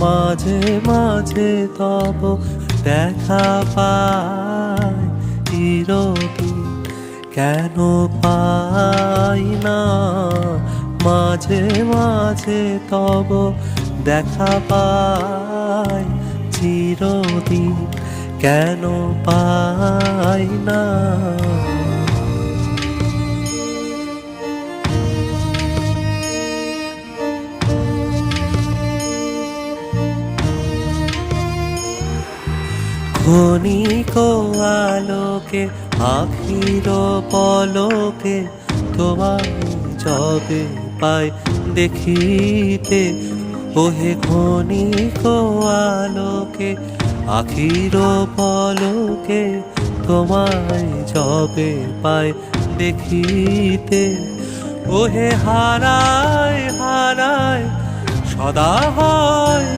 মাঝে মাঝে তব দেখা পাই চিরদিন কেন পাই না। মাঝে মাঝে তব দেখা পাই চিরদিন কেন পাই না। ক্ষণিক আলোকে আখির পলকে তোমায় যবে পাই দেখিতে। ওহে ক্ষণিক আলোকে আখির পলকে তোমায় যবে পাই দেখিতে। ওহে হারায় হারায় সদা হয়